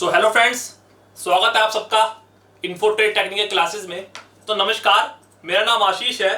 Hello friends, स्वागत है आप सबका इन्फोट्रेड टेक्निकल क्लासेस में। तो नमस्कार, मेरा नाम आशीष है।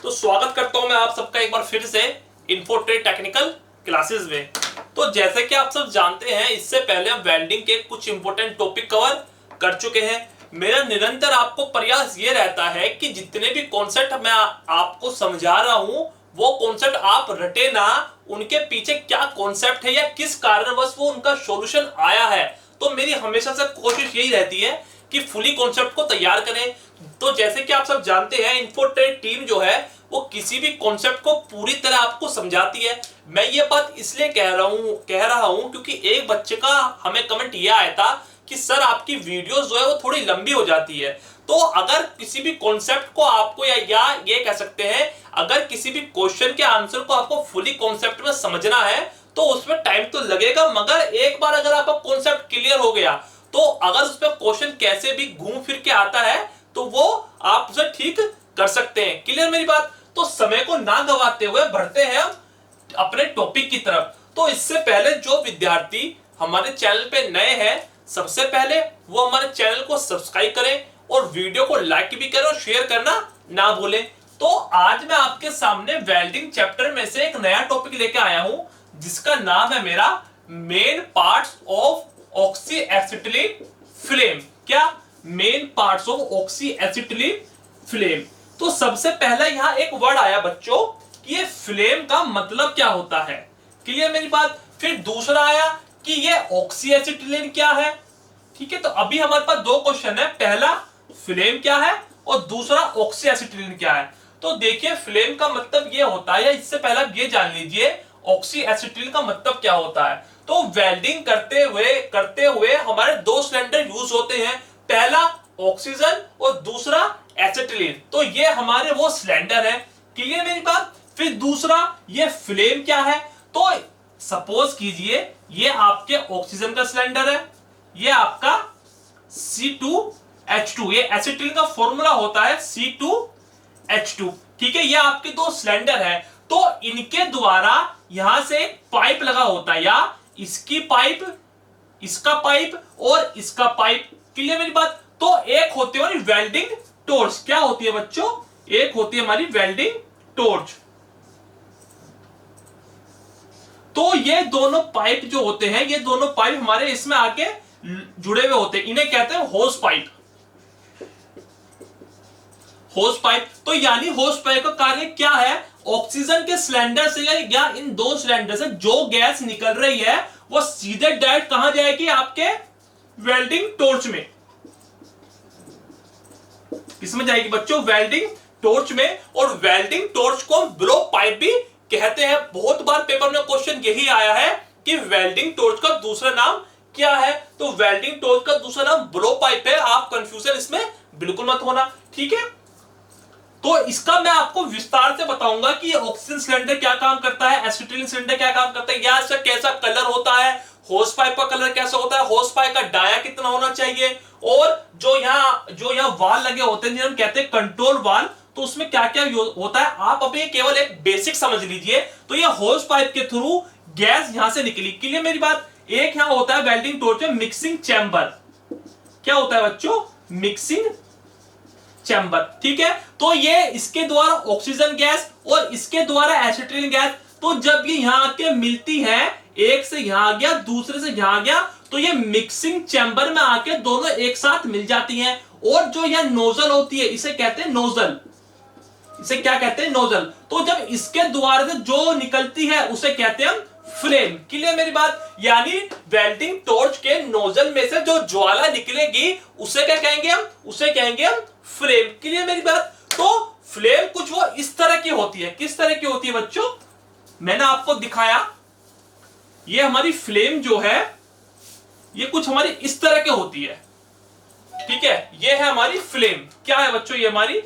तो स्वागत करता हूं मैं आप सबका एक बार फिर से इन्फोट्रेड टेक्निकल क्लासेस में। तो जैसे कि आप सब जानते हैं, इससे पहले हम वेल्डिंग के कुछ इंपॉर्टेंट टॉपिक कवर कर चुके हैं। मेरा निरंतर आपको प्रयास ये रहता है कि जितने भी कॉन्सेप्ट मैं आपको समझा रहा हूं वो कॉन्सेप्ट आप रटे ना, उनके पीछे क्या कॉन्सेप्ट है या किस कारणवश वो उनका सॉल्यूशन आया है। तो मेरी हमेशा से कोशिश यही रहती है कि फुली कॉन्सेप्ट को तैयार करें। तो जैसे कि आप सब जानते हैं, इन्फोट्रेड टीम जो है वो किसी भी कॉन्सेप्ट को पूरी तरह आपको समझाती है। मैं ये बात इसलिए कह रहा हूं क्योंकि एक बच्चे का हमें कमेंट ये आया था कि सर आपकी वीडियोस जो है वो थोड़ी लंबी हो जाती है। तो अगर किसी भी कॉन्सेप्ट को आपको या ये कह सकते हैं, अगर किसी भी क्वेश्चन के आंसर को आपको फुली कॉन्सेप्ट में समझना है तो उसमें टाइम तो लगेगा, मगर एक बार अगर आपका कॉन्सेप्ट क्लियर हो गया तो अगर उस पर क्वेश्चन कैसे भी घूम फिर के आता है तो वो आप उसे ठीक कर सकते हैं। क्लियर मेरी बात? तो समय को ना गवाते हुए बढ़ते हैं हम अपने टॉपिक की तरफ। तो इससे पहले जो विद्यार्थी हमारे चैनल पे नए हैं, सबसे पहले वो हमारे चैनल को सब्सक्राइब करें और वीडियो को लाइक भी करें और शेयर करना ना भूलें। तो आज मैं आपके सामने वेल्डिंग चैप्टर में से एक नया टॉपिक लेके आया हूं जिसका नाम है मेरा main parts of oxy acetylene flame. क्या? Main parts of oxy acetylene flame. तो सबसे पहले यहां एक वर्ड आया बच्चों कि ये फ्लेम का मतलब क्या होता है। क्लियर मेरी बात? फिर दूसरा आया कि ये ऑक्सी एसिटिलीन क्या है। ठीक है, तो अभी हमारे पास दो क्वेश्चन है, पहला फ्लेम क्या है और दूसरा ऑक्सी एसिटिलीन क्या है। तो देखिए, फ्लेम का मतलब ये होता है, या इससे पहले ये जान लीजिए ऑक्सी एसिटिलीन का मतलब क्या होता है। तो वेल्डिंग करते हुए हमारे दो सिलेंडर यूज होते हैं, पहला ऑक्सीजन और दूसरा एसिटिलीन। तो ये हमारे वो सिलेंडर है। क्लियर मेरी बात? फिर दूसरा ये फ्लेम क्या है। तो सपोज कीजिए ये आपके ऑक्सीजन का सिलेंडर है, ये आपका C2H2, ये एसिटिलीन का फॉर्मूला होता है C2H2। ठीक है, ये आपके दो सिलेंडर है। तो इनके द्वारा यहां से पाइप लगा होता है, या इसकी पाइप, इसका पाइप और इसका पाइप। क्लियर मेरी बात? तो एक होती है हमारी वेल्डिंग टॉर्च। क्या होती है बच्चों? एक होती है हमारी वेल्डिंग टॉर्च। तो ये दोनों पाइप जो होते हैं, ये दोनों पाइप हमारे इसमें आके जुड़े हुए होते हैं, इन्हें कहते हैं होस पाइप। होस पाइप। तो यानी होस पाइप का कार्य क्या है? ऑक्सीजन के सिलेंडर से या इन दो सिलेंडर से जो गैस निकल रही है वो सीधे डायरेक्ट कहां जाएगी? आपके वेल्डिंग टॉर्च में। किसमें जाएगी बच्चों? वेल्डिंग टॉर्च में। और वेल्डिंग टॉर्च को हम ब्लो पाइप भी कहते हैं। बहुत बार पेपर में क्वेश्चन यही आया है कि वेल्डिंग टॉर्च का दूसरा नाम क्या है। तो वेल्डिंग टॉर्च का दूसरा नाम ब्लो पाइप है। आप कंफ्यूजन इसमें बिल्कुल मत होना। ठीक है, तो इसका मैं आपको विस्तार से बताऊंगा कि ऑक्सीजन सिलेंडर क्या काम करता है, एसिटिलीन सिलेंडर क्या काम करता है, या इसका कैसा कलर होता है, होस पाइप का कलर कैसा होता है, होस पाइप का डाया कितना होना चाहिए, और जो यहाँ वाल लगे होते हैं जिन्हें हम कहते हैं कंट्रोल वाल, तो उसमें क्या क्या होता है आप अभी केवल एक बेसिक समझ लीजिए। तो ये होस पाइप के थ्रू गैस यहां से निकली। क्लियर मेरी बात? एक यहां होता है वेल्डिंग टॉर्च में मिक्सिंग चैम्बर। क्या होता है बच्चों? Mixing chamber. ठीक है, तो ये इसके द्वारा ऑक्सीजन गैस और इसके द्वारा एसिटिलीन गैस, तो जब ये यहां आके मिलती है, एक से यहां आ गया दूसरे से यहां आ गया, तो ये मिक्सिंग चैम्बर में आके दोनों एक साथ मिल जाती हैं। और जो यह नोजल होती है इसे कहते हैं नोजल। इसे क्या कहते हैं? नोजल। तो जब इसके द्वारा से जो निकलती है उसे कहते हैं हम फ्लेम। क्लियर मेरी बात? यानी वेल्डिंग टॉर्च के नोजल में से जो ज्वाला निकलेगी उसे क्या कहेंगे हम? उसे कहेंगे हम फ्लेम। क्लियर मेरी बात? तो फ्लेम कुछ वो इस तरह की होती है। किस तरह की होती है बच्चों? मैंने आपको दिखाया, ये हमारी फ्लेम जो है ये कुछ हमारी इस तरह की होती है। ठीक है, ये है हमारी फ्लेम। क्या है बच्चों? ये हमारी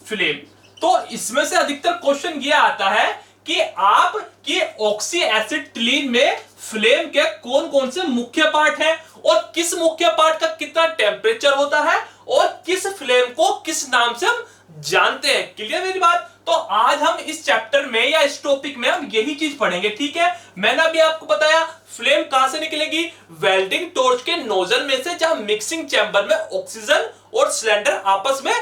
फ्लेम। तो इसमें से अधिकतर क्वेश्चन ये आता है कि आप की ऑक्सी एसिटिलीन में फ्लेम के कौन कौन से मुख्य पार्ट हैं और किस मुख्य पार्ट का कितना टेम्परेचर होता है और किस फ्लेम को किस नाम से हम जानते हैं। क्लियर मेरी बात? तो आज हम इस चैप्टर में या इस टॉपिक में हम यही चीज पढ़ेंगे, ठीक है। मैंने अभी आपको बताया फ्लेम कहां से निकलेगी, वेल्डिंग टॉर्च के नोजल में से, जहां मिक्सिंग चैम्बर में ऑक्सीजन और सिलेंडर आपस में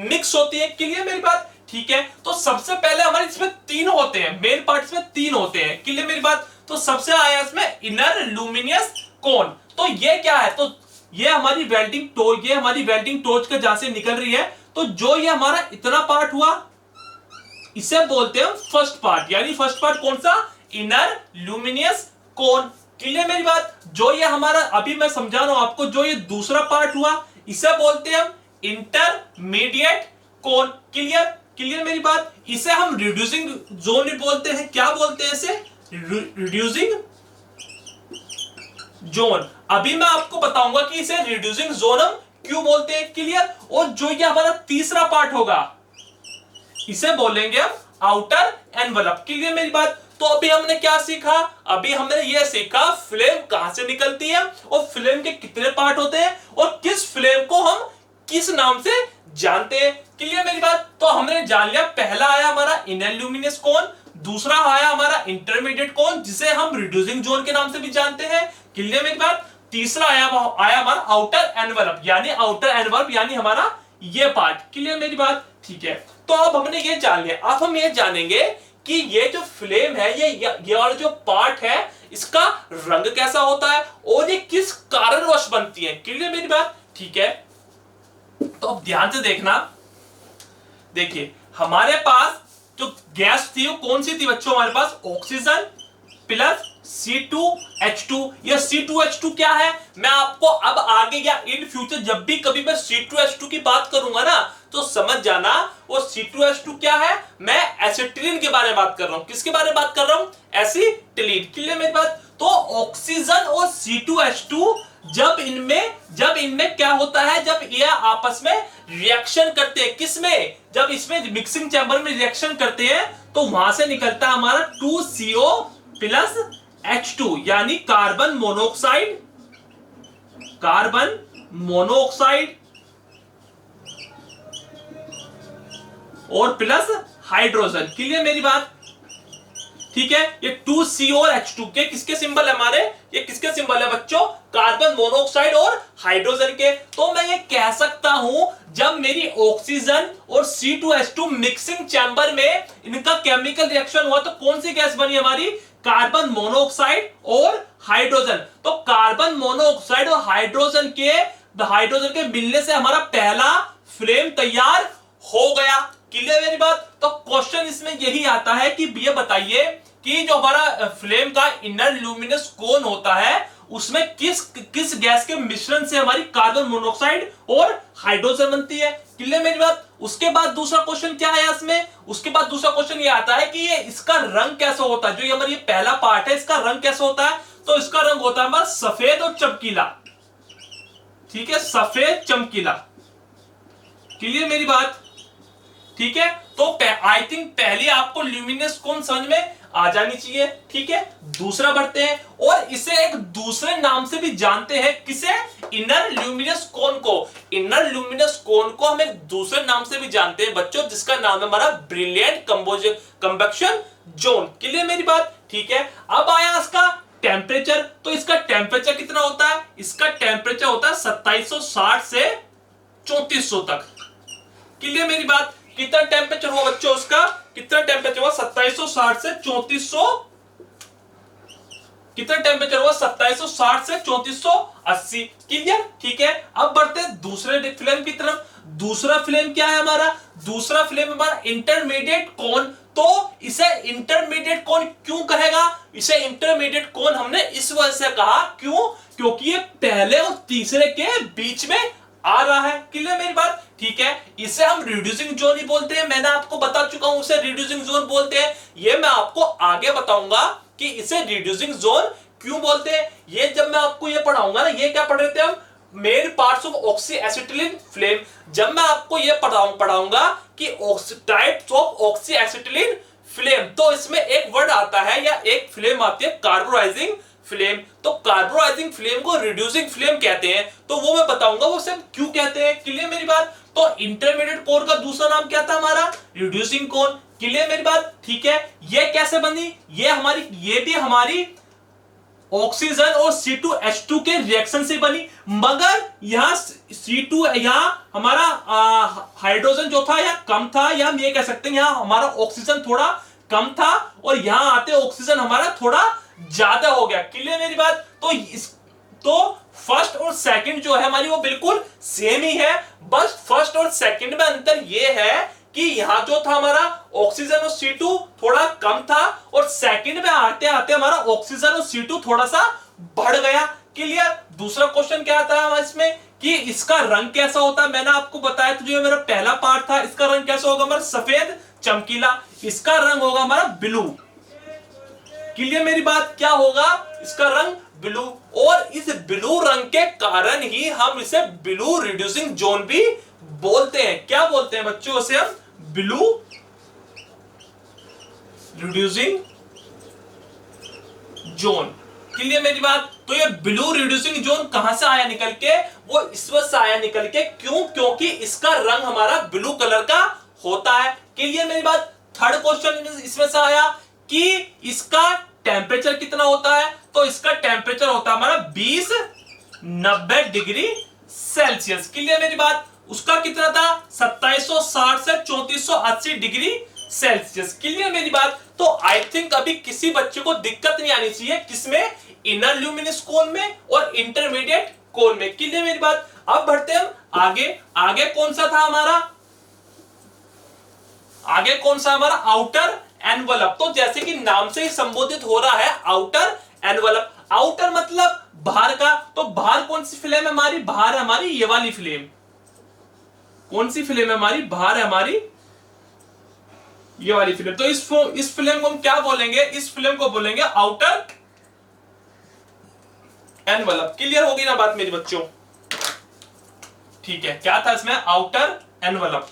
मिक्स होती है। क्लियर मेरी बात, ठीक है। तो सबसे पहले हमारे इसमें तीन होते हैं, मेन पार्ट्स में तीन होते हैं। क्लियर मेरी बात। तो सबसे आया इसमें इनर लुमिनियस कोन। तो ये क्या है, तो ये हमारी वेल्डिंग टॉर्च, ये हमारी वेल्डिंग टॉर्च का जहां से निकल रही है, तो जो ये हमारा इतना पार्ट हुआ इसे बोलते हैं फर्स्ट पार्ट। यानी फर्स्ट पार्ट कौन सा, इनर लुमिनियस कोन। क्लियर मेरी बात। जो ये हमारा अभी मैं समझा रहा हूं आपको, जो ये दूसरा पार्ट हुआ इसे बोलते हैं हम इंटरमीडिएट कोन। क्लियर, क्लियर मेरी बात। इसे हम रिड्यूसिंग जोन भी बोलते हैं। क्या बोलते हैं इसे, रिड्यूसिंग जोन। अभी मैं आपको बताऊंगा कि इसे रिड्यूसिंग जोन हम क्यों बोलते हैं। क्लियर। और जो ये हमारा तीसरा पार्ट होगा इसे बोलेंगे हम आउटर एनवलप। क्लियर मेरी बात। तो अभी हमने क्या सीखा, अभी हमने ये सीखा फ्लेम कहां से निकलती है और फ्लेम के कितने पार्ट होते हैं और किस फ्लेम को हम किस नाम से जानते हैं। क्लियर मेरी बात। तो हमने जान लिया, पहला आया हमारा इनर लुमिनियस कोन, दूसरा आया हमारा इंटरमीडिएट कोन जिसे हम रिड्यूसिंग जोन के नाम से भी जानते हैं। क्लियर मेरी बात। तीसरा आया हमारा आउटर एनवलप, यानी आउटर एनवलप यानी हमारा ये पार्ट। क्लियर मेरी बात, ठीक है। तो अब हमने ये जान लिया, अब हम ये जानेंगे कि ये जो फ्लेम है, ये और जो पार्ट है इसका रंग कैसा होता है और ये किस कारणवश बनती है। क्लियर मेरी बात, ठीक है। तो अब ध्यान से देखना, देखिए हमारे पास जो गैस थी वो कौन सी थी बच्चों, हमारे पास ऑक्सीजन प्लस C2H2। ये C2H2 क्या है, मैं आपको अब आगे या इन फ्यूचर जब भी कभी मैं C2H2 की बात करूंगा ना तो समझ जाना वो C2H2 क्या है, मैं एसिटिलीन के बारे में बात कर रहा हूं। किसके बारे में बात कर रहा हूं, एसिटिलीन। क्लियर मेरी बात। तो ऑक्सीजन और C2H2 जब इनमें क्या होता है, जब ये आपस में रिएक्शन करते हैं, किसमें, जब इसमें मिक्सिंग चैम्बर में रिएक्शन करते हैं तो वहां से निकलता है हमारा 2CO प्लस H2 यानी कार्बन मोनोऑक्साइड, कार्बन मोनोऑक्साइड और प्लस हाइड्रोजन। क्लियर मेरी बात, ठीक है। ये 2CO और H2 के किसके सिंबल है हमारे, ये किसके सिंबल है बच्चों, कार्बन मोनोऑक्साइड और हाइड्रोजन के। तो मैं ये कह सकता हूं जब मेरी ऑक्सीजन और C2H2 मिक्सिंग चैम्बर में इनका केमिकल रिएक्शन हुआ तो कौन सी गैस बनी हमारी, कार्बन मोनोऑक्साइड और हाइड्रोजन। तो कार्बन मोनोऑक्साइड और हाइड्रोजन के मिलने से हमारा पहला फ्लेम तैयार हो गया। क्लियर मेरी बात। तो क्वेश्चन इसमें यही आता है कि ये बताइए कि जो हमारा फ्लेम का इनर लुमिनस कोन होता है उसमें किस गैस के मिश्रण से हमारी कार्बन मोनोऑक्साइड और हाइड्रोजन बनती है। क्लियर मेरी बात। उसके बाद दूसरा क्वेश्चन क्या है इसमें, उसके बाद दूसरा क्वेश्चन ये आता है कि ये इसका रंग कैसा होता है, जो ये हमारी पहला पार्ट है इसका रंग कैसा होता है। तो इसका रंग होता है हमारा सफेद और चमकीला, ठीक है, सफेद चमकीला। क्लियर मेरी बात, ठीक है। तो आई थिंक पहले आपको ल्यूमिनस कोन समझ में आ जानी चाहिए, ठीक है। दूसरा बढ़ते हैं और इसे एक दूसरे नाम से भी जानते हैं, किसे, इनर ल्यूमिनस कोन को। इनर ल्यूमिनस कोन को हम एक दूसरे नाम से भी जानते हैं बच्चों, जिसका नाम है हमारा ब्रिलियंट कंबक्शन जोन। क्लियर मेरी बात, ठीक है। अब आया इसका टेम्परेचर। तो इसका टेम्परेचर कितना होता है, इसका टेम्परेचर होता है 2760 से 3400 तक। क्लियर मेरी बात। कितना टेम्परेचर हुआ बच्चों उसका, कितना टेम्परेचर हुआ 2760 से 3400, कितना टेम्परेचर हुआ 2760 से 3480। क्लियर, ठीक है। अब बढ़ते हैं दूसरे फ्लेम की तरफ। दूसरा फ्लेम क्या है हमारा, दूसरा फ्लेम हमारा इंटरमीडिएट कोन। तो इसे इंटरमीडिएट कोन क्यों कहेगा, इसे इंटरमीडिएट कोन हमने इस वजह से कहा, क्यों, क्योंकि ये पहले और तीसरे के बीच में आ रहा है। क्लियर मेरी बात, ठीक है। इसे हम रिड्यूसिंग जोन ही बोलते हैं, मैंने आपको बता चुका हूं उसे रिड्यूसिंग जोन बोलते हैं। ये मैं आपको आगे बताऊंगा कि इसे रिड्यूसिंग जोन क्यों बोलते हैं। ये जब मैं आपको ये पढ़ाऊंगा ना, ये क्या पढ़ रहे थे हम, main parts of oxy acetylene flame. जब मैं आपको ये पढ़ाऊंगा कि types of oxy acetylene flame, तो इसमें एक वर्ड आता है या एक फ्लेम आती है कार्बोराइजिंग फ्लेम। तो कार्बोनाइजिंग फ्लेम को रिड्यूसिंग फ्लेम कहते हैं, तो वो मैं बताऊंगा वो सब क्यों कहते हैं। क्लियर मेरी बात। तो इंटरमीडिएट कोर का दूसरा नाम क्या था हमारा, रिड्यूसिंग कोर। क्लियर मेरी बात, ठीक है। ये कैसे बनी, ये भी हमारी ऑक्सीजन और C2H2 के रिएक्शन से बनी, मगर यहां C2 यहां हमारा हाइड्रोजन जो था यहां कम था, या हम ये कह सकते हैं यहां हमारा ऑक्सीजन थोड़ा कम था और यहां आते ऑक्सीजन हमारा थोड़ा ज्यादा हो गया। क्लियर मेरी बात। तो फर्स्ट और सेकंड जो है हमारी वो बिल्कुल सेम ही है, बस फर्स्ट और सेकंड में अंतर ये है कि यहां जो था हमारा ऑक्सीजन और C2 थोड़ा कम था और सेकंड में आते आते हमारा ऑक्सीजन और C2 थोड़ा सा बढ़ गया। क्लियर। दूसरा क्वेश्चन क्या आता है इसमें कि इसका रंग कैसा होता है। मैंने आपको बताया तो जो मेरा पहला पार्ट था, इसका रंग कैसा होगा हमारा, सफेद चमकीला। इसका रंग होगा हमारा ब्लू। क्लियर मेरी बात, क्या होगा, इसका रंग ब्लू। और इस ब्लू रंग के कारण ही हम इसे ब्लू रिड्यूसिंग जोन भी बोलते हैं। क्या बोलते हैं बच्चों, इसे हम ब्लू रिड्यूसिंग जोन। क्लियर मेरी बात। तो ये ब्लू रिड्यूसिंग जोन कहां से आया निकल के, वो इस वजह से आया निकल के, क्योंकि इसका रंग हमारा ब्लू कलर का होता है। क्लियर मेरी बात। थर्ड क्वेश्चन इसमें से आया कि इसका टेम्परेचर कितना होता है, तो इसका टेम्परेचर होता है हमारा 20-90 डिग्री सेल्सियस। क्लियर मेरी बात। उसका कितना था, 2760 से 3480 डिग्री सेल्सियस। क्लियर मेरी बात। तो आई थिंक अभी किसी बच्चे को दिक्कत नहीं आनी चाहिए, किसमें, इनर ल्यूमिनस कोन में और इंटरमीडिएट कोन में। क्लियर मेरी बात। अब बढ़ते हम आगे कौन सा था हमारा, आउटर एनवलप। तो जैसे कि नाम से ही संबोधित हो रहा है आउटर एनवलप। आउटर मतलब बाहर का, तो बाहर कौन सी फ्लेम है हमारी, बाहर है हमारी ये वाली फ्लेम। कौन सी फ्लेम है हमारी, बाहर है हमारी ये वाली फ्लेम। तो इस फ्लेम को हम क्या बोलेंगे, इस फ्लेम को बोलेंगे आउटर एनवलप। क्लियर होगी ना बात मेरी बच्चों, ठीक है। क्या था इसमें, आउटर एनवलप,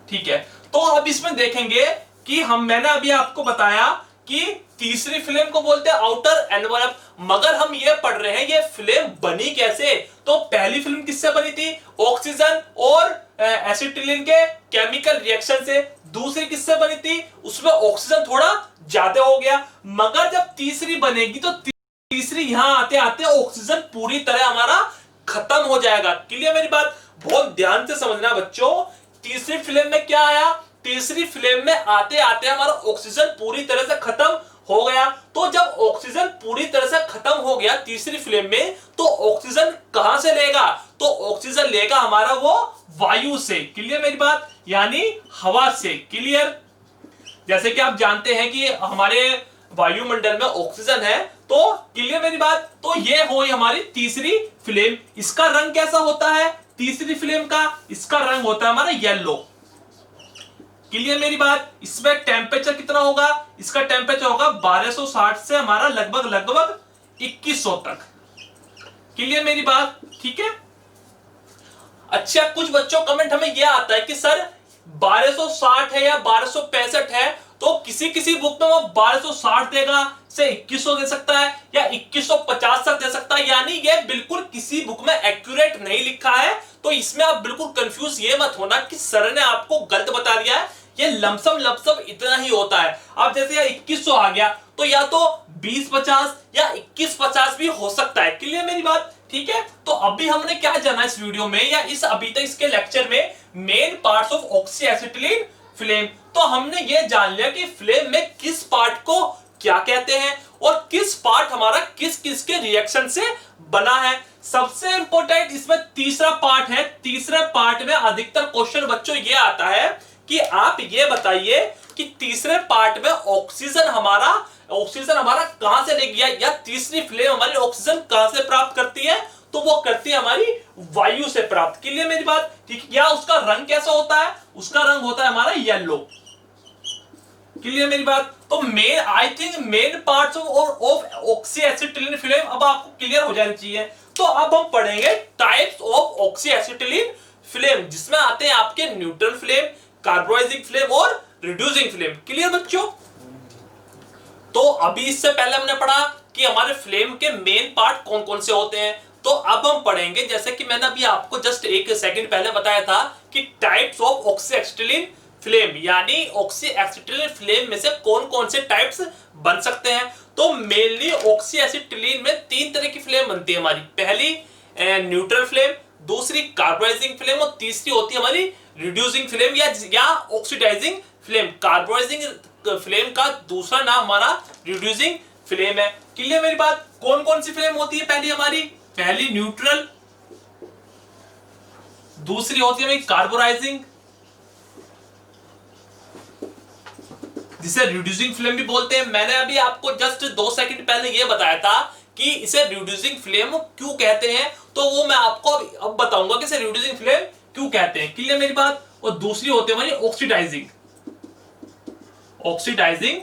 ठीक है। तो अब इसमें देखेंगे कि मैंने अभी आपको बताया कि तीसरी फ्लेम को बोलते हैं आउटर एनवलप, मगर हम ये पढ़ रहे हैं ये फ्लेम बनी कैसे। तो पहली फ्लेम किससे बनी थी, ऑक्सीजन और एसिटिलीन के केमिकल रिएक्शन से। दूसरी किससे बनी थी, उसमें ऑक्सीजन थोड़ा ज्यादा हो गया, मगर जब तीसरी बनेगी तो तीसरी यहां आते आते ऑक्सीजन पूरी तरह हमारा खत्म हो जाएगा। क्लियर मेरी बात, बहुत ध्यान से समझना बच्चों। तीसरी फ्लेम में क्या आया, तीसरी फ्लेम में आते आते हमारा ऑक्सीजन पूरी तरह से खत्म हो गया। तो जब ऑक्सीजन पूरी तरह से खत्म हो गया तीसरी फ्लेम में, तो ऑक्सीजन कहां से लेगा, तो ऑक्सीजन लेगा हमारा वो वायु से। क्लियर मेरी बात, यानी हवा से। क्लियर। जैसे कि आप जानते हैं कि हमारे वायुमंडल में ऑक्सीजन है, तो क्लियर मेरी बात। तो ये हुई हमारी तीसरी फ्लेम। इसका रंग कैसा होता है तीसरी फ्लेम का, इसका रंग होता है हमारा येलो। क्लियर मेरी बात। इसमें टेम्परेचर कितना होगा, इसका टेम्परेचर होगा 1260 से हमारा लगभग 2100 तक। क्लियर मेरी बात, ठीक है। अच्छा, कुछ बच्चों कमेंट हमें यह आता है कि सर 1260 है या 1265 है, तो किसी बुक में वो 1260 देगा से 2100 दे सकता है या 2150 तक दे सकता है, यानी ये बिल्कुल किसी बुक में एक्यूरेट नहीं लिखा है। तो इसमें आप बिल्कुल कंफ्यूज ये मत होना कि सर ने आपको गलत बता दिया है, ये लमसम इतना ही होता है। अब जैसे यहाँ 2100 आ गया, तो या तो 2050 या 2150 भी हो सकता है। क्लियर मेरी बात, ठीक है। तो अभी हमने क्या जाना इस वीडियो में या अभी तक इसके लेक्चर में, मेन पार्ट्स ऑफ ऑक्सीएसिटिलीन फ्लेम। तो हमने ये जान लिया कि फ्लेम में किस पार्ट को क्या कहते हैं और किस पार्ट हमारा किस किस के रिएक्शन से बना है। सबसे इंपॉर्टेंट इसमें तीसरा पार्ट है। तीसरे पार्ट में अधिकतर क्वेश्चन बच्चों ये आता है कि आप ये बताइए कि तीसरे पार्ट में ऑक्सीजन हमारा कहां से ले गया, या तीसरी फ्लेम हमारी ऑक्सीजन कहां से प्राप्त करती है, तो वो करती है हमारी वायु से प्राप्त। क्लियर मेरी बात, ठीक है। या उसका रंग कैसा होता है, उसका रंग होता है हमारा येलो। क्लियर मेरी बात। तो मेन पार्ट्स ऑफ ऑक्सीएसिटिलीन फ्लेम अब आपको क्लियर हो जानी चाहिए। तो अब हम पढ़ेंगे टाइप्स ऑफ ऑक्सीएसिटिलीन फ्लेम, जिसमें आते हैं आपके न्यूट्रल फ्लेम, कार्बोनाइजिंग फ्लेम और रिड्यूसिंग फ्लेम। क्लियर बच्चों। तो अभी इससे पहले हमने पढ़ा कि हमारे फ्लेम के मेन पार्ट कौन कौन से होते हैं। तो अब हम पढ़ेंगे, जैसे कि मैंने अभी आपको जस्ट एक सेकंड पहले बताया था कि टाइप्स ऑफ ऑक्सी-एसिटिलीन फ्लेम, यानी ऑक्सी-एसिटिलीन फ्लेम में से कौन कौन से टाइप्स बन सकते हैं। तो मेनली ऑक्सी-एसिटिलीन में 3 तरह की फ्लेम बनती है हमारी। पहली न्यूट्रल फ्लेम, दूसरी कार्बोनाइजिंग फ्लेम और तीसरी होती है हमारी रिड्यूसिंग फ्लेम या ऑक्सीडाइजिंग फ्लेम। कार्बोनाइजिंग फ्लेम का दूसरा नाम हमारा रिड्यूसिंग फ्लेम है। क्लियर मेरी बात? कौन कौन सी फ्लेम होती है? पहली न्यूट्रल, दूसरी होती है हमारी कार्बोनाइजिंग, जिसे रिड्यूसिंग फ्लेम भी बोलते हैं। मैंने अभी आपको जस्ट 2 सेकंड पहले यह बताया था कि इसे रिड्यूसिंग फ्लेम क्यों कहते हैं, तो वो मैं आपको अब बताऊंगा कि इसे रिड्यूसिंग फ्लेम क्यों कहते हैं। क्लियर मेरी बात? और दूसरी होती है हमारी ऑक्सीडाइजिंग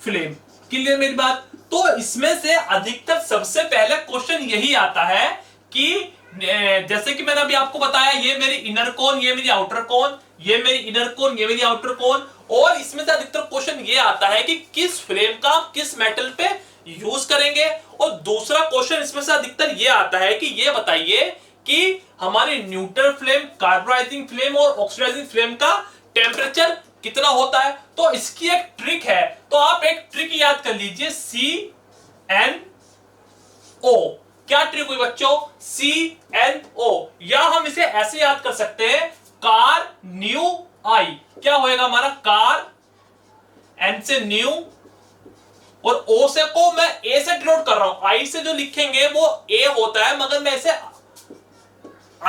फ्लेम। क्लियर मेरी बात? तो इसमें से अधिकतर सबसे पहले क्वेश्चन यही आता है कि जैसे कि मैंने अभी आपको बताया, ये मेरी इनर कोन, ये मेरी आउटर कोन, ये मेरी इनर कोन, ये मेरी आउटर कोन, और इसमें से अधिकतर क्वेश्चन ये आता है कि किस फ्लेम का किस मेटल पे यूज करेंगे। और दूसरा क्वेश्चन इसमें से अधिकतर ये आता है कि ये बताइए कि हमारी न्यूट्रल फ्लेम, कार्बोनाइजिंग फ्लेम और ऑक्सीडाइजिंग फ्लेम का टेम्परेचर कितना होता है। तो इसकी एक ट्रिक है, तो आप एक ट्रिक याद कर लीजिए, CNO। क्या ट्रिक हुई बच्चों? CNO, या हम इसे ऐसे याद कर सकते हैं, कार न्यू आई। क्या होएगा हमारा? कार, N से न्यू और O से को मैं A से डिनोट कर रहा हूं। I से जो लिखेंगे वो A होता है, मगर मैं इसे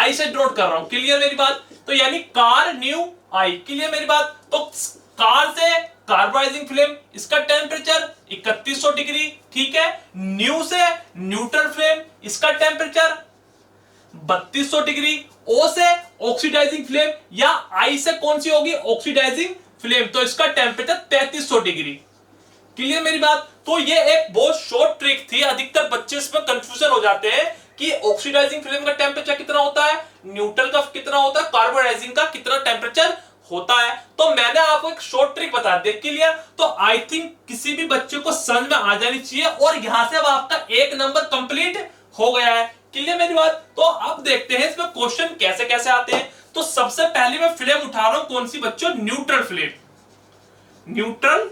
I से डिनोट कर रहा हूं। क्लियर मेरी बात? तो यानी कार न्यू आई। क्लियर मेरी बात? तो कार से कार्बोनाइजिंग फ्लेम, इसका टेम्परेचर 3100 डिग्री, ठीक है। न्यू से न्यूट्रल फ्लेम, इसका टेम्परेचर 3200 डिग्री। O से ऑक्सीडाइजिंग फ्लेम, या I से कौन सी होगी? ऑक्सीडाइजिंग फ्लेम, तो इसका टेम्परेचर 3300 डिग्री। क्लियर मेरी बात? तो ये एक बहुत शॉर्ट ट्रिक थी, अधिकतर बच्चे इसमें कंफ्यूजन हो जाते हैं कि ऑक्सीडाइजिंग फ्लेम का टेम्परेचर कितना होता है, न्यूट्रल का कितना होता है, कार्बोनाइजिंग का कितना टेम्परेचर होता है। तो मैंने आपको एक शॉर्ट ट्रिक बता दी। क्लियर? तो आई थिंक किसी भी बच्चे को समझ में आ जानी चाहिए, और यहां से अब आपका 1 नंबर कंप्लीट हो गया है। क्लियर मेरी बात? तो अब देखते हैं इसमें क्वेश्चन कैसे कैसे आते हैं। तो सबसे पहले मैं फ्लेम उठा रहा हूं, कौन सी बच्चों? Neutral flame. न्यूट्रल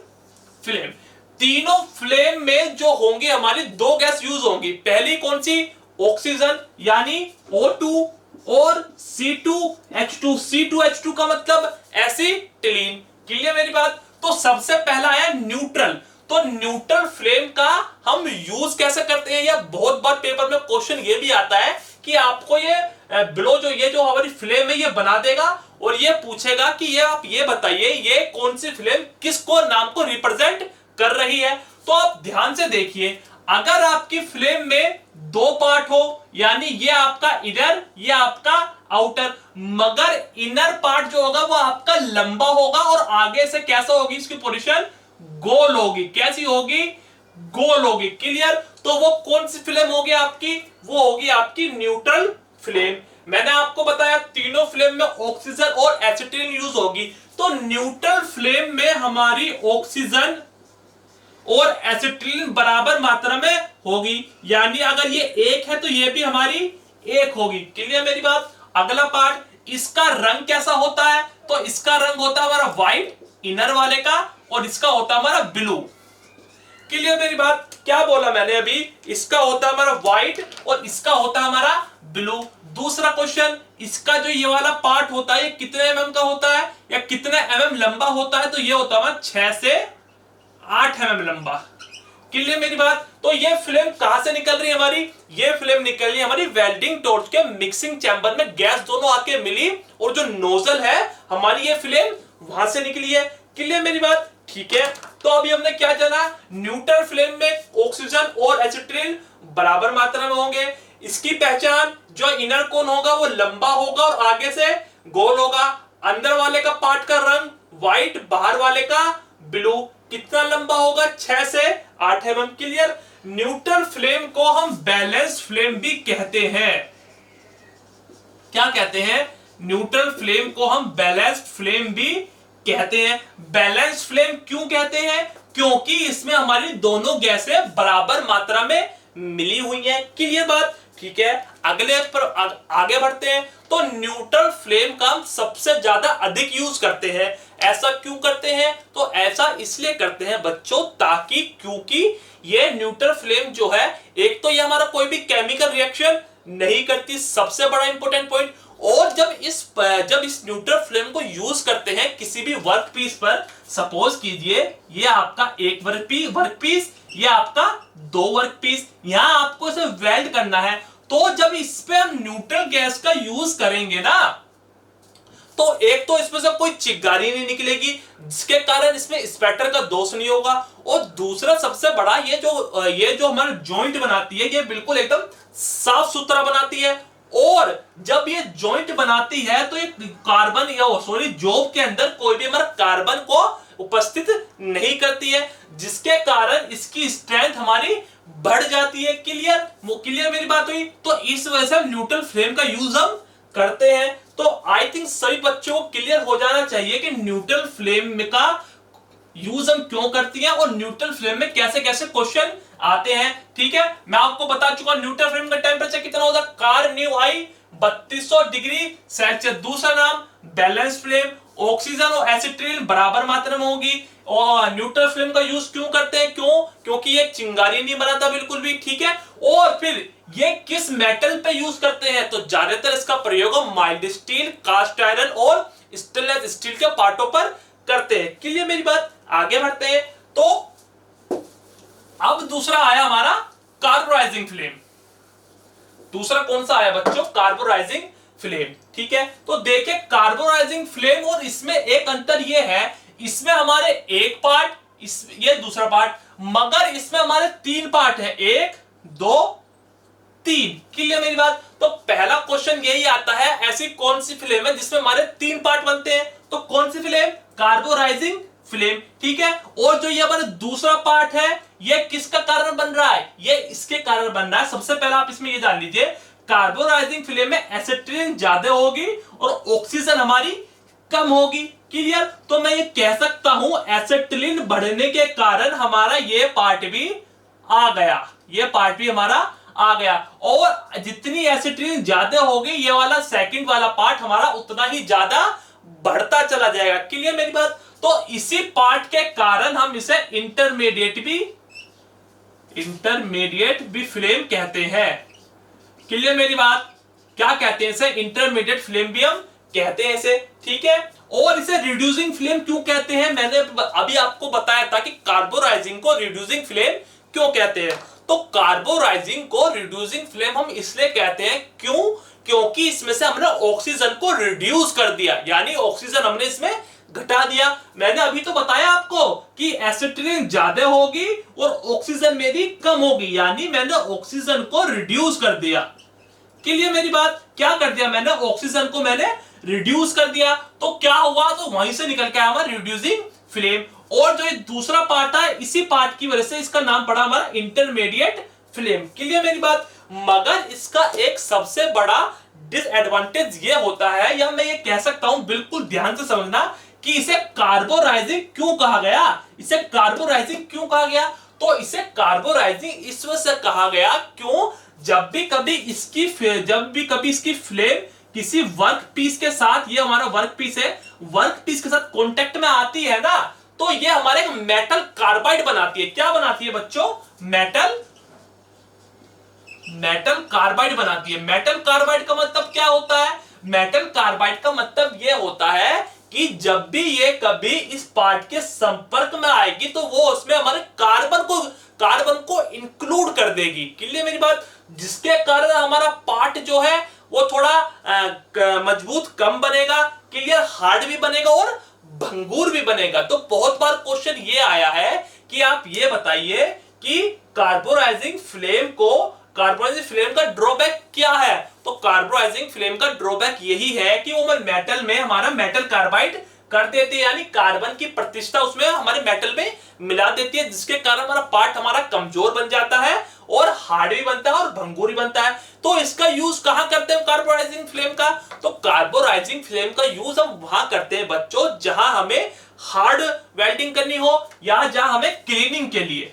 फ्लेम, तीनों फ्लेम में जो होंगे हमारी 2 गैस यूज होंगी। पहली कौन सी? ऑक्सीजन, यानी O2, और C2H2। C2H2 का मतलब एसिटिलीन। क्लियर मेरी बात? तो सबसे पहला आया न्यूट्रल। तो न्यूट्रल फ्लेम का हम यूज कैसे करते हैं, या बहुत बार पेपर में क्वेश्चन ये भी आता है कि आपको ये बिलो ये जो हमारी फ्लेम है ये बना देगा, और ये पूछेगा कि ये आप ये बताइए ये कौन सी फ्लेम किसको नाम को रिप्रेजेंट कर रही है। तो आप ध्यान से देखिए, अगर आपकी फ्लेम में 2 पार्ट हो, यानी ये आपका इनर, ये आपका आउटर, मगर इनर पार्ट जो होगा वो आपका लंबा होगा और आगे से कैसा होगी इसकी पोजीशन? गोल होगी। कैसी होगी? गोल होगी। क्लियर? तो वो कौन सी फ्लेम होगी आपकी? वो होगी आपकी न्यूट्रल फ्लेम। मैंने आपको बताया तीनों फ्लेम में ऑक्सीजन और एसिटिलीन यूज होगी। तो न्यूट्रल फ्लेम में हमारी ऑक्सीजन और एसिटिलीन बराबर मात्रा में होगी, यानी अगर ये 1 है तो ये भी हमारी 1 होगी। क्लियर मेरी बात? अगला पार्ट, इसका रंग कैसा होता है? तो इसका रंग होता है हमारा व्हाइट इनर वाले का, और इसका होता है हमारा ब्लू। क्लियर मेरी बात? क्या बोला मैंने अभी? इसका होता है हमारा व्हाइट और इसका होता है हमारा ब्लू। दूसरा क्वेश्चन, इसका जो ये वाला पार्ट होता है ये कितने mm का होता है, या कितने mm लंबा होता है? तो ये होता है 6 से 8 mm लंबा। क्लियर मेरी बात? तो ये फ्लेम कहां से निकल रही है हमारी? ये फ्लेम निकल रही है हमारी वेल्डिंग टॉर्च के मिक्सिंग चैम्बर में, गैस दोनों आके मिली और जो नोजल है हमारी ये फ्लेम वहां से निकली है। क्लियर मेरी बात? ठीक है। तो अभी हमने क्या जाना? न्यूट्रल फ्लेम में ऑक्सीजन और एसिटिलीन बराबर मात्रा में होंगे। इसकी पहचान, जो इनर कोन होगा वो लंबा होगा और आगे से गोल होगा। अंदर वाले का पार्ट का रंग व्हाइट, बाहर वाले का ब्लू। कितना लंबा होगा? 6 से 8 mm। क्लियर? न्यूट्रल फ्लेम को हम बैलेंस फ्लेम भी कहते हैं। क्या कहते हैं? न्यूट्रल फ्लेम को हम बैलेंस्ड फ्लेम भी कहते हैं। बैलेंस फ्लेम क्यों कहते हैं? क्योंकि इसमें हमारी दोनों गैसें बराबर मात्रा में मिली हुई हैं। क्लियर बात? ठीक है, अगले पर आगे बढ़ते हैं। तो न्यूट्रल फ्लेम का हम सबसे ज्यादा अधिक यूज करते हैं। ऐसा क्यों करते हैं? तो ऐसा इसलिए करते हैं बच्चों, ताकि क्योंकि ये न्यूट्रल फ्लेम जो है, एक तो ये हमारा कोई भी केमिकल रिएक्शन नहीं करती, सबसे बड़ा इंपॉर्टेंट पॉइंट। और जब इस न्यूट्रल फ्लेम को यूज करते हैं किसी भी वर्क पीस पर, सपोज कीजिए ये आपका एक वर्क पीस, ये आपका दो वर्क पीस, यहां आपको इसे वेल्ड करना है। तो जब इस पे हम न्यूट्रल गैस का यूज करेंगे ना, तो एक तो इसमें से कोई चिंगारी नहीं निकलेगी, जिसके कारण इसमें स्पैटर का दोष नहीं होगा। और दूसरा सबसे बड़ा, ये जो हमारा जॉइंट बनाती है, ये बिल्कुल एकदम साफ सुथरा बनाती है। और जब ये जॉइंट बनाती है तो ये कार्बन जॉब के अंदर कोई भी हमारा कार्बन को उपस्थित नहीं करती है, जिसके कारण इसकी स्ट्रेंथ हमारी बढ़ जाती है। क्लियर मेरी बात हुई? तो इस वजह से न्यूट्रल फ्लेम का यूज हम करते हैं। तो आई थिंक सभी बच्चों को क्लियर हो जाना चाहिए कि न्यूट्रल फ्लेम का यूज हम क्यों करती हैं और न्यूट्रल फ्लेम में कैसे कैसे क्वेश्चन आते हैं। ठीक है, मैं आपको बता चुका हूं न्यूट्रल फ्लेम का टेंपरेचर कितना होता है, कार न्यू आई 3200 डिग्री सेल्सियस। दूसरा नाम बैलेंस फ्लेम, ऑक्सीजन और एसिटिलीन बराबर मात्रा में होगी। और न्यूट्रल फ्लेम का यूज क्यों करते हैं? क्योंकि ये चिंगारी नहीं बनाता बिल्कुल भी। ठीक है, और फिर ये किस मेटल पे यूज करते हैं? तो ज्यादातर इसका प्रयोग हम माइल्ड स्टील, कास्ट आयरन और स्टेनलेस स्टील के पार्टों पर करते हैं। क्लियर मेरी बात? आगे बढ़ते हैं। तो अब दूसरा आया हमारा कार्बोराइजिंग फ्लेम। दूसरा कौन सा आया बच्चों? Carburizing flame. ठीक है, तो देखिए कार्बोराइजिंग फ्लेम और इसमें एक अंतर ये है, इसमें हमारे एक पार्ट, ये दूसरा पार्ट, मगर इसमें हमारे तीन पार्ट है, 1 2 3। क्लियर मेरी बात? तो पहला क्वेश्चन यही आता है, ऐसी कौन सी फ्लेम है जिसमें हमारे तीन पार्ट बनते हैं? तो कौन सी फ्लेम? Carburising flame. ठीक है, और जो ये हमारा दूसरा पार्ट है, ये किसका कारण बन रहा है? ये इसके कारण बन रहा है। सबसे पहले आप इसमें ये जान लीजिए, कार्बोराइजिंग फ्लेम में एसिटिलीन ज्यादा होगी और ऑक्सीजन हमारी कम होगी। क्लियर? तो मैं ये कह सकता हूं एसिटिलीन बढ़ने के कारण हमारा ये पार्ट भी आ गया, ये पार्ट भी हमारा आ गया। और जितनी एसिटिलीन ज्यादा होगी, ये वाला सेकंड वाला पार्ट हमारा उतना ही ज्यादा बढ़ता चला जाएगा। क्लियर मेरी बात? तो इसी पार्ट के कारण हम इसे इंटरमीडिएट भी फ्लेम कहते हैं। क्लियर मेरी बात? क्या कहते हैं इसे? इंटरमीडिएट फ्लेम भी हम कहते हैं इसे। ठीक है, और इसे रिड्यूसिंग फ्लेम क्यों कहते हैं? मैंने अभी आपको बताया था कि कार्बोराइजिंग को रिड्यूसिंग फ्लेम क्यों कहते हैं। तो कार्बोराइजिंग को रिड्यूसिंग फ्लेम हम इसलिए कहते हैं, क्योंकि इसमें से हमने ऑक्सीजन को रिड्यूस कर दिया, यानी ऑक्सीजन हमने इसमें घटा दिया। मैंने अभी तो बताया आपको कि एसिटिलीन ज्यादा होगी और ऑक्सीजन मेरी कम होगी, यानी मैंने ऑक्सीजन को रिड्यूस कर दिया। क्लियर मेरी बात? क्या कर दिया मैंने? ऑक्सीजन को मैंने रिड्यूस कर दिया। तो क्या हुआ? तो वहीं से निकल के आया हमारा रिड्यूसिंग फ्लेम। और जो ये दूसरा पार्ट है, इसी पार्ट की वजह से इसका नाम पड़ा हमारा इंटरमीडिएट फ्लेम। क्लियर मेरी बात? मगर इसका एक सबसे बड़ा डिसएडवांटेज ये होता है, या मैं ये कह सकता हूं, बिल्कुल ध्यान से समझना, कि इसे कार्बोराइजिंग क्यों कहा गया? इसे कार्बोराइजिंग क्यों कहा गया? तो इसे कार्बोराइजिंग इस वजह से कहा गया, क्यों? जब भी कभी इसकी फ्लेम किसी वर्क पीस के साथ, ये हमारा वर्क पीस है, वर्क पीस के साथ कांटेक्ट में आती है ना, तो ये हमारे मेटल कार्बाइड बनाती है। क्या बनाती है बच्चों? मेटल कार्बाइड बनाती है। मेटल कार्बाइड का मतलब क्या होता है? मेटल कार्बाइड का मतलब यह होता है कि जब भी ये कभी इस पार्ट के संपर्क में आएगी, तो वो उसमें हमारे कार्बन को इंक्लूड कर देगी। क्लियर मेरी बात? जिसके कारण हमारा पार्ट जो है वो थोड़ा मजबूत कम बनेगा, क्लियर, हार्ड भी बनेगा और भंगुर भी बनेगा। तो बहुत बार क्वेश्चन ये आया है कि आप ये बताइए कि कार्बोराइजिंग फ्लेम का ड्रॉबैक क्या है? तो कार्बोराइजिंग फ्लेम का ड्रॉबैक यही है कि वो मेटल में हमारा मेटल कार्बाइड कर देती है, यानी कार्बन की प्रतिष्ठा उसमें हमारे मेटल में मिला देती है, जिसके कारण हमारा पार्ट हमारा कमजोर बन जाता है और हार्ड भी बनता है और भंगुर भी बनता है। तो इसका यूज कहां करते हैं कार्बोराइजिंग फ्लेम का? तो कार्बोराइजिंग फ्लेम का यूज हम वहां करते हैं बच्चों, जहां हमें हार्ड वेल्डिंग करनी हो या जहां हमें क्लीनिंग के लिए,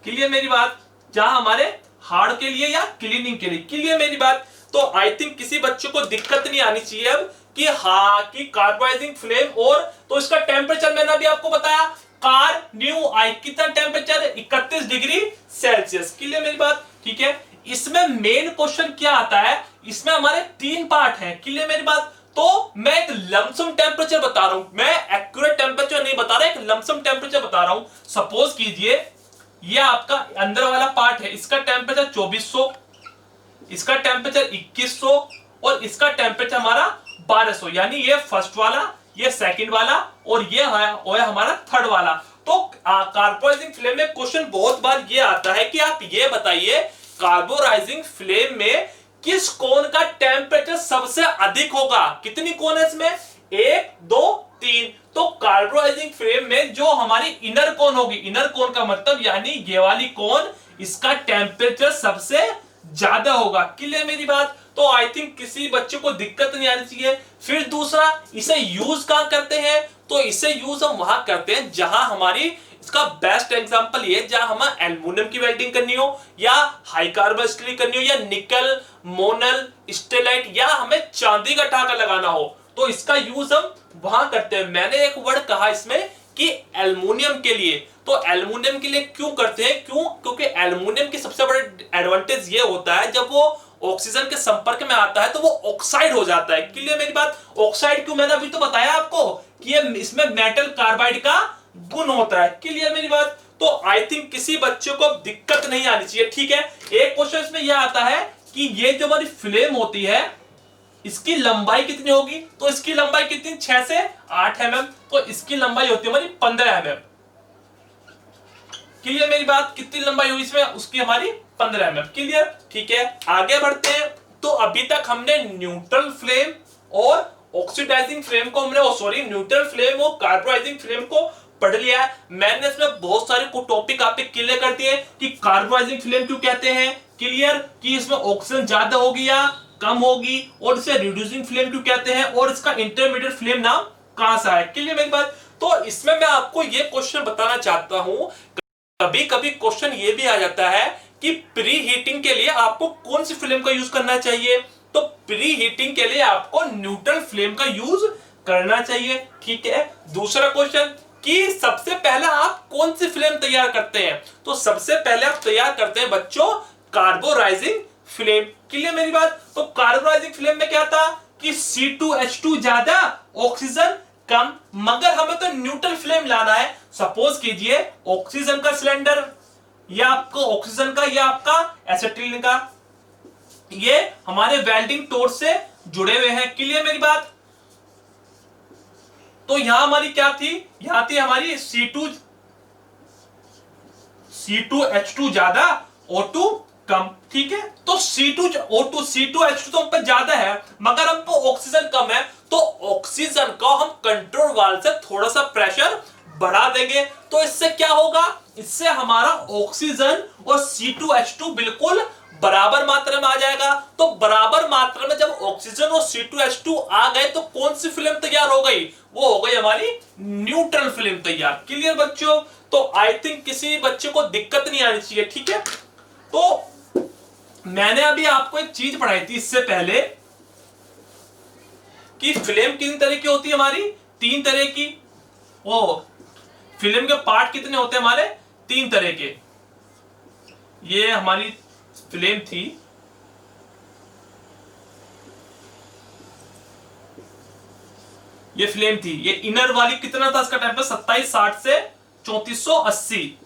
क्लियर मेरी बात, जहां हमारे हार्ड के लिए या क्लीनिंग के लिए, क्लियर मेरी बात। तो आई थिंक किसी बच्चे को दिक्कत नहीं आनी चाहिए अब कि हाँ कि कार्बोनाइजिंग फ्लेम, और तो इसका टेम्परेचर मैंने अभी आपको बताया, कार न्यू आई कितना टेम्परेचर 31 डिग्री सेल्सियस, क्लियर मेरी बात, ठीक है। इसमें मेन क्वेश्चन क्या आता है, इसमें हमारे 3 पार्ट हैं, क्लियर मेरी बात। तो मैं एक लमसम टेम्परेचर बता रहा हूं, मैं एक्यूरेट टेम्परेचर नहीं बता रहा, एक लमसम टेम्परेचर बता रहा हूं। सपोज कीजिए ये आपका अंदर वाला पार्ट है, इसका टेम्परेचर 2400, इसका टेम्परेचर 2100 और इसका टेम्परेचर हमारा 1200, यानी ये फर्स्ट वाला, ये सेकंड वाला और ये है हमारा थर्ड वाला। तो कार्बोनाइजिंग फ्लेम में क्वेश्चन बहुत बार ये आता है कि आप ये बताइए कार्बोनाइजिंग फ्लेम में किस कोन का टेम्परेचर सबसे अधिक होगा, कितनी कोन है इसमें, 1 2 3। तो कार्बोनाइजिंग फ्लेम में जो हमारी इनर कोन होगी, इनर कोन का मतलब यानी ये वाली कोन, इसका टेम्परेचर सबसे ज्यादा होगा, क्लियर मेरी बात। तो आई थिंक किसी बच्चे को दिक्कत नहीं आनी चाहिए। फिर दूसरा, इसे यूज कहां करते हैं, तो इसे यूज हम वहां करते हैं जहां हमारी, इसका बेस्ट एग्जांपल ये जहां हमें एल्युमिनियम की वेल्डिंग करनी हो या हाई कार्बन स्टील करनी हो या निकल मोनल स्टेलाइट या हमें चांदी का टाका लगाना हो, तो इसका यूज हम वहां करते हैं। मैंने एक वर्ड कहा इसमें कि एल्युमिनियम के लिए, तो एल्युमिनियम के लिए क्यों करते हैं, क्यों, क्योंकि एल्युमिनियम की सबसे बड़ा एडवांटेज ये होता है जब वो ऑक्सीजन के संपर्क में आता है तो वो ऑक्साइड हो जाता है, क्लियर मेरी बात। ऑक्साइड क्यों, मैंने अभी तो बताया आपको कि ये इसमें मेटल कार्बाइड का गुण होता है, क्लियर मेरी बात। तो आई थिंक किसी बच्चे को दिक्कत नहीं आनी चाहिए, ठीक है। एक क्वेश्चन इसमें यह आता है कि ये जो हमारी फ्लेम होती है इसकी लंबाई कितनी होगी, तो इसकी लंबाई कितनी, 6 से 8 mm, तो इसकी लंबाई होती है हमारी 15 mm, क्लियर मेरी बात। कितनी लंबाई हुई इसमें, उसकी हमारी 15 mm, क्लियर, ठीक है। आगे बढ़ते हैं। तो अभी तक हमने न्यूट्रल फ्लेम और ऑक्सीडाइजिंग फ्लेम को हमने न्यूट्रल फ्लेम और कार्बोनाइजिंग फ्लेम को पढ़ लिया है। मैंने इसमें बहुत सारे टॉपिक आप पे क्लियर कर दिए कि कार्बोनाइजिंग फ्लेम क्यों कहते हैं, क्लियर, कि इसमें ऑक्सीजन ज्यादा होगी या कम होगी, और इसे रिड्यूसिंग फ्लेम क्यों कहते हैं, और इसका इंटरमीडिएट फ्लेम नाम कहां से आया, क्लियर मेरी बात। तो इसमें मैं आपको ये क्वेश्चन बताना चाहता हूं, कभी कभी क्वेश्चन ये भी आ जाता है कि प्री हीटिंग के लिए आपको कौन सी फ्लेम का यूज करना चाहिए, तो प्री हीटिंग के लिए आपको न्यूट्रल फ्लेम का यूज करना चाहिए, ठीक है। दूसरा क्वेश्चन कि सबसे पहले आप कौन सी फ्लेम तैयार करते हैं, तो सबसे पहले आप तैयार करते हैं बच्चों कार्बोनाइजिंग फ्लेम, क्लियर मेरी बात। तो कार्बोनाइजिंग फ्लेम में क्या था कि C2H2 ज्यादा, ऑक्सीजन कम, मगर हमें तो न्यूट्रल फ्लेम लाना है। सपोज कीजिए ऑक्सीजन का सिलेंडर, या आपको ऑक्सीजन का या आपका एसिटिलीन का, ये हमारे वेल्डिंग टॉर्च से जुड़े हुए हैं, क्लियर मेरी बात। तो यहां हमारी क्या थी, यहां थी हमारी C2H2 ज्यादा, O2 कम, ठीक है। तो C2O2 C2H2 तो हम पे ज्यादा है मगर हमको ऑक्सीजन कम है, तो ऑक्सीजन का हम कंट्रोल वाल्व से थोड़ा सा प्रेशर बढ़ा देंगे, तो इससे क्या होगा, इससे हमारा ऑक्सीजन और C2H2 बिल्कुल बराबर मात्रा में आ जाएगा। तो बराबर मात्रा में जब ऑक्सीजन और C2H2 आ गए तो कौन सी फिल्म तैयार हो गई, वो हो गई हमारी न्यूट्रल फिल्म तैयार, क्लियर बच्चों। तो आई थिंक किसी बच्चे को दिक्कत नहीं आनी चाहिए, ठीक है। तो मैंने अभी आपको एक चीज पढ़ाई थी इससे पहले कि फिल्म कितनी तरह की होती है हमारी, 3 तरह की। वो फिल्म के पार्ट कितने होते हैं हमारे, 3 तरह के। ये हमारी फिल्म थी, ये फ्लेम थी, ये इनर वाली कितना था इसका टेम्परेचर 2760 से 3480,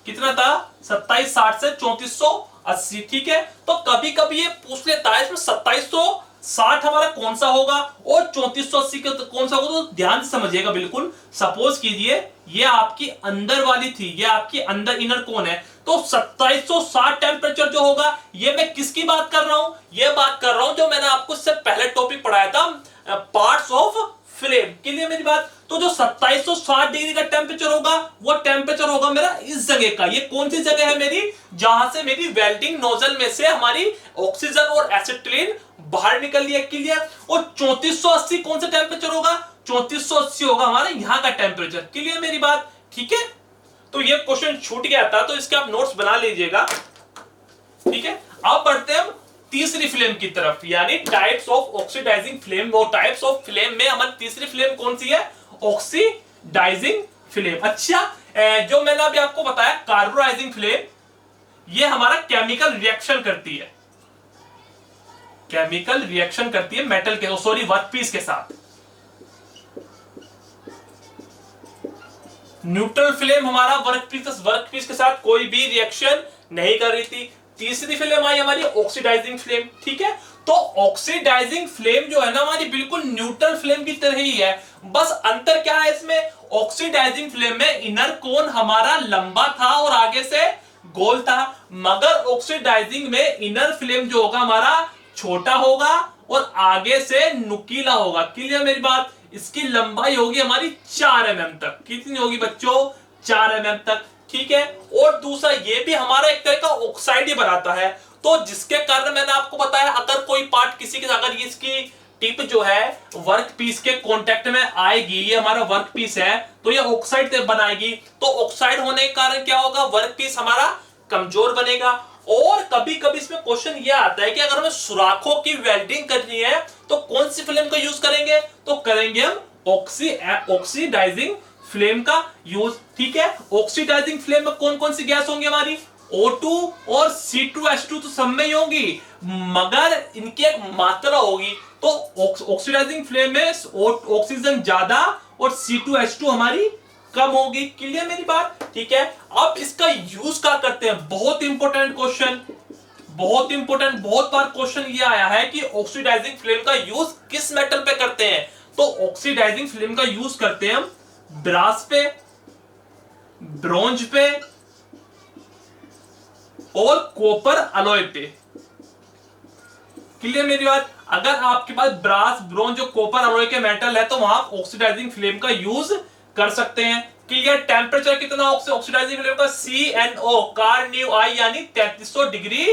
कितना था 2760 से 3480, ठीक है। तो कभी कभी ये पूछ लेता है इसमें 2760 हमारा कौन सा होगा और 3480 कौन सा होगा, तो ध्यान से समझिएगा बिल्कुल। सपोज कीजिए ये आपकी अंदर वाली थी, ये आपकी अंदर इनर कौन है, तो 2760 टेम्परेचर जो होगा, ये मैं किसकी बात कर रहा हूं, ये बात कर रहा हूं जो मैंने आपको इससे पहले टॉपिक पढ़ाया था, पार्ट्स ऑफ फ्लेम, क्लियर मेरी बात। तो जो 2760 डिग्री का टेम्परेचर होगा वो टेम्परेचर होगा मेरा इस जगह का। ये कौन सी जगह है मेरी, जहां से मेरी वेल्डिंग नोजल में से हमारी ऑक्सीजन और एसिटिलीन बाहर निकल लिया, क्लियर। और 3480 कौन सा टेम्परेचर होगा, 3480 होगा हमारा यहाँ का टेम्परेचर। क्लियर मेरी बात? ठीक है, तो ये क्वेश्चन छूट गया था, तो इसके आप नोट्स बना लीजिएगा। ठीक है, अब बढ़ते हैं हम तीसरी फ्लेम की तरफ, यानी टाइप्स ऑफ ऑक्सीडाइजिंग फ्लेम। वो टाइप्स ऑफ फ्लेम में हमारी तीसरी फ्लेम कौन सी है? Oxidizing flame. अच्छा, जो मैंने अभी आपको बताया कार्बोनाइजिंग फ्लेम, ये हमारा केमिकल रिएक्शन करती है, केमिकल रिएक्शन करती है मेटल के, सॉरी वर्कपीस के साथ। न्यूट्रल फ्लेम हमारा वर्कपीस के साथ कोई भी रिएक्शन नहीं कर रही थी। तीसरी फ्लेम आई हमारी ऑक्सीडाइजिंग फ्लेम। ठीक है, तो ऑक्सीडाइजिंग फ्लेम जो है ना हमारी बिल्कुल न्यूट्रल फ्लेम की तरह ही है, बस अंतर क्या है इसमें? ऑक्सीडाइजिंग फ्लेम में इनर कोन हमारा लंबा था और आगे से गोल था, मगर ऑक्सीडाइजिंग में इनर फ्लेम जो होगा हमारा छोटा होगा और आगे से नुकीला होगा। क्लियर मेरी बात? इसकी लंबाई होगी हमारी 4 mm तक। कितनी होगी बच्चों? 4 mm तक। ठीक है, और दूसरा ये भी हमारा एक तरह का ऑक्साइड ही बनाता है, तो जिसके कारण मैंने आपको बताया अगर कोई पार्ट किसी के, अगर इसकी टिप जो है वर्क पीस के कांटेक्ट में आएगी, ये हमारा वर्क पीस है, तो ये ऑक्साइड बनाएगी। तो ऑक्साइड होने के कारण क्या होगा? वर्क पीस हमारा कमजोर बनेगा। और कभी कभी इसमें क्वेश्चन ये आता है कि अगर हमें सुराखों की वेल्डिंग करनी है तो कौन सी फ्लेम का यूज करेंगे? तो करेंगे हम ऑक्सीडाइजिंग फ्लेम का यूज। ठीक है, ऑक्सीडाइजिंग फ्लेम में कौन कौन सी गैस होंगी हमारी? O2 और C2H2 तो सब में ही होंगी, मगर इनकी एक मात्रा होगी। तो ऑक्सीडाइजिंग फ्लेम में ऑक्सीजन ज्यादा और C2H2 हमारी कम होगी। क्लियर मेरी बात? ठीक है, अब इसका यूज क्या करते हैं? बहुत इंपॉर्टेंट क्वेश्चन, बहुत इंपॉर्टेंट, बहुत बार क्वेश्चन ये आया है कि ऑक्सीडाइजिंग फ्लेम का यूज किस मेटल पे करते हैं? तो ऑक्सीडाइजिंग फ्लेम का यूज करते हैं हम ब्रास पे, ब्रोंज पे और कॉपर अलॉय पे। क्लियर मेरी बात? अगर आपके पास ब्रास, ब्रोंज और कॉपर अलॉय के मेटल है तो वहां आप ऑक्सीडाइजिंग फ्लेम का यूज कर सकते हैं। क्लियर? टेम्परेचर कितना ऑक्सीडाइजिंग फ्लेम का? CNO कार्न्यू यानी 3300 डिग्री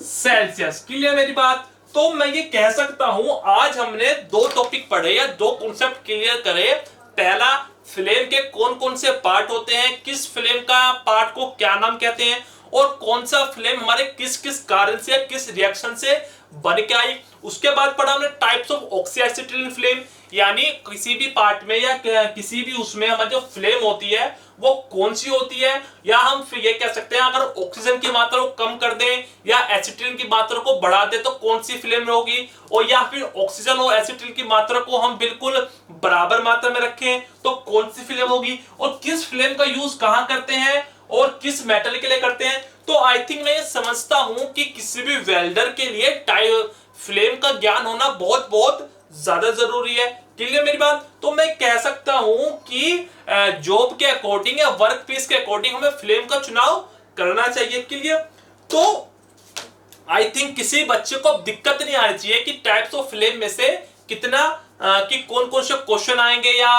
सेल्सियस। क्लियर मेरी बात? तो मैं ये कह सकता हूं आज हमने 2 टॉपिक पढ़े या 2 कॉन्सेप्ट क्लियर करे। पहला, फ्लेम के कौन कौन से पार्ट होते हैं, किस फ्लेम का पार्ट को क्या नाम कहते हैं, और कौन सा फ्लेम हमारे किस किस कारण से, किस रिएक्शन से बन के आई। उसके बाद पढ़ा हमने टाइप्स ऑफ ऑक्सीडाइजिंग फ्लेम, यानी किसी भी पार्ट में या किसी भी उसमें हमारी जो फ्लेम होती है वो कौन सी होती है, या हम फिर ये कह सकते हैं अगर ऑक्सीजन की मात्रा को कम कर दें या एसिटिलीन की मात्रा को बढ़ा दें तो कौन सी फ्लेम होगी, और या फिर ऑक्सीजन और एसिटिलीन की मात्रा को हम बिल्कुल बराबर मात्रा में रखें तो कौन सी फ्लेम होगी, और किस फ्लेम का यूज कहां करते हैं और किस मेटल के लिए करते हैं। तो आई थिंक मैं ये समझता हूं कि किसी भी वेल्डर के लिए फ्लेम का ज्ञान होना बहुत बहुत ज्यादा जरूरी है। क्लियर मेरी बात? तो मैं कह सकता हूं कि जॉब के अकॉर्डिंग या वर्क पीस के अकॉर्डिंग हमें फ्लेम का चुनाव करना चाहिए। क्लियर? तो आई थिंक किसी बच्चे को अब दिक्कत नहीं आनी चाहिए कि टाइप्स ऑफ फ्लेम में से कितना कि कौन कौन से क्वेश्चन आएंगे या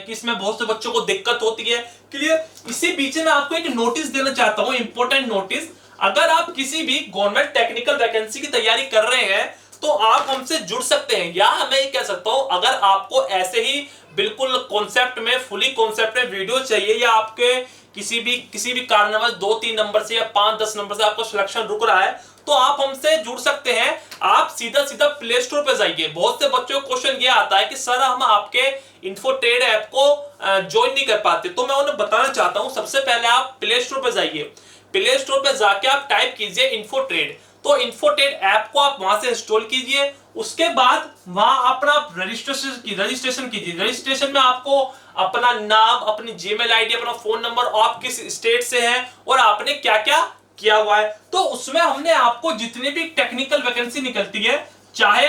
किसमें बहुत से बच्चों को दिक्कत होती है। क्लियर? इसी बीच में आपको एक नोटिस देना चाहता हूं, इंपॉर्टेंट नोटिस। अगर आप किसी भी गवर्नमेंट टेक्निकल वैकेंसी की तैयारी कर रहे हैं तो आप हमसे जुड़ सकते हैं, या मैं ये कह सकता हूं अगर आपको ऐसे ही बिल्कुल कॉन्सेप्ट में, फुली कॉन्सेप्ट में वीडियो चाहिए, या आपके किसी भी कारणवश 2-3 नंबर से या 5-10 नंबर से आपको सिलेक्शन रुक रहा है तो आप हमसे जुड़ सकते हैं। आप सीधा प्ले स्टोर पे जाइए। बहुत से बच्चों को क्वेश्चन ये आता है कि सर हम आपके इन्फोट्रेड ऐप को ज्वाइन नहीं कर पाते, तो मैं उन्हें बताना चाहता हूं सबसे पहले आप प्ले स्टोर पे जाइए। प्ले स्टोर पे जाके आप टाइप कीजिए इन्फोट्रेड, तो इन्फोट्रेड ऐप को आप वहां से इंस्टॉल कीजिए। उसके बाद वहां अपना रजिस्ट्रेशन कीजिए। रजिस्ट्रेशन में आपको अपना नाम, अपनी जीमेल आईडी, अपना फोन नंबर, आप किस स्टेट से हैं और आपने क्या क्या किया हुआ है, तो उसमें हमने आपको जितनी भी टेक्निकल वैकेंसी निकलती है, चाहे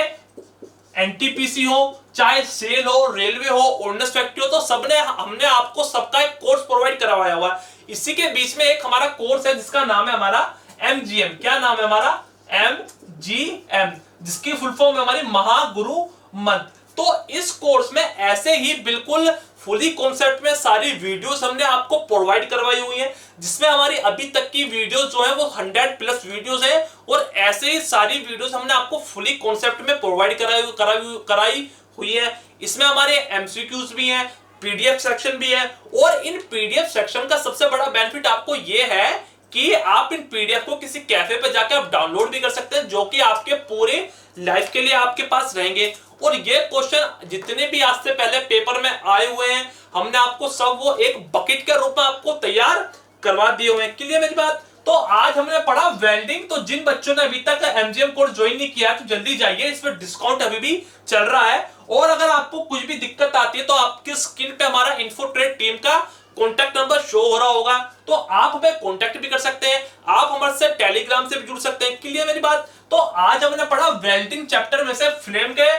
एनटीपीसी हो, चाहे सेल हो, रेलवे हो, ऑर्डिनेंस फैक्ट्री हो, तो हमने आपको सबका एक कोर्स प्रोवाइड करवाया हुआ है। इसी के बीच में एक हमारा कोर्स है जिसका नाम है हमारा MGM। क्या नाम है हमारा? MGM, जिसकी फुल फॉर्म है हमारी महागुरु मंत्र। तो इस कोर्स में ऐसे ही बिल्कुल फुली कॉन्सेप्ट में सारी वीडियोस हमने आपको प्रोवाइड करवाई हुई हैं, जिसमें हमारी अभी तक की वीडियोस जो है वो 100 प्लस वीडियोस हैं, और ऐसे ही सारी वीडियोस हमने आपको फुली कॉन्सेप्ट में प्रोवाइड कराई हुई है। इसमें हमारे एमसीक्यूज भी हैं, पीडीएफ सेक्शन भी है, और इन पीडीएफ सेक्शन का सबसे बड़ा बेनिफिट आपको यह है कि आप इन पीडीएफ को किसी कैफे पे जाकर आप डाउनलोड भी कर सकते हैं, जो कि आपके पूरे लाइफ के लिए आपके पास रहेंगे। और ये क्वेश्चन जितने भी आज से पहले पेपर में आए हुए हैं, हमने आपको सब वो एक बकेट के रूप में आपको तैयार करवा दिए हुए हैं। क्लियर मेरी बात? तो आज हमने पढ़ा वेल्डिंग। तो जिन बच्चों ने अभी तक एमजीएम कोर्स ज्वाइन नहीं किया तो जल्दी जाइए, इस पर डिस्काउंट अभी भी चल रहा है। और अगर आपको कुछ भी दिक्कत आती है तो आपकी स्क्रीन पे हमारा इन्फोट्रेड टीम का कॉन्टैक्ट नंबर शो हो रहा होगा, तो आप हमें कॉन्टैक्ट भी कर सकते हैं, आप हमारे से टेलीग्राम से भी जुड़ सकते हैं। क्लियर मेरी बात? तो आज हमने पढ़ा वेल्डिंग चैप्टर में से फ्लेम के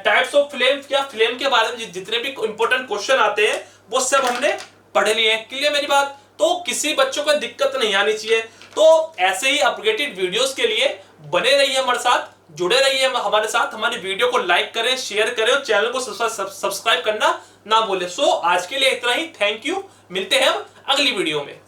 टाइप्स ऑफ फ्लेम या फ्लेम के बारे में जितने भी इंपॉर्टेंट क्वेश्चन आते हैं वो सब हमने पढ़ लिए हैं। क्लियर मेरी बात? तो किसी बच्चों को दिक्कत नहीं आनी चाहिए। तो ऐसे ही अपडेटेड वीडियोस के लिए बने रहिए हमारे साथ, जुड़े रहिए हमारे साथ। हमारी वीडियो को लाइक करें, शेयर करें और चैनल को सब्सक्राइब करना ना भूलें। सो आज के लिए इतना ही। Thank you. मिलते हैं हम अगली वीडियो में।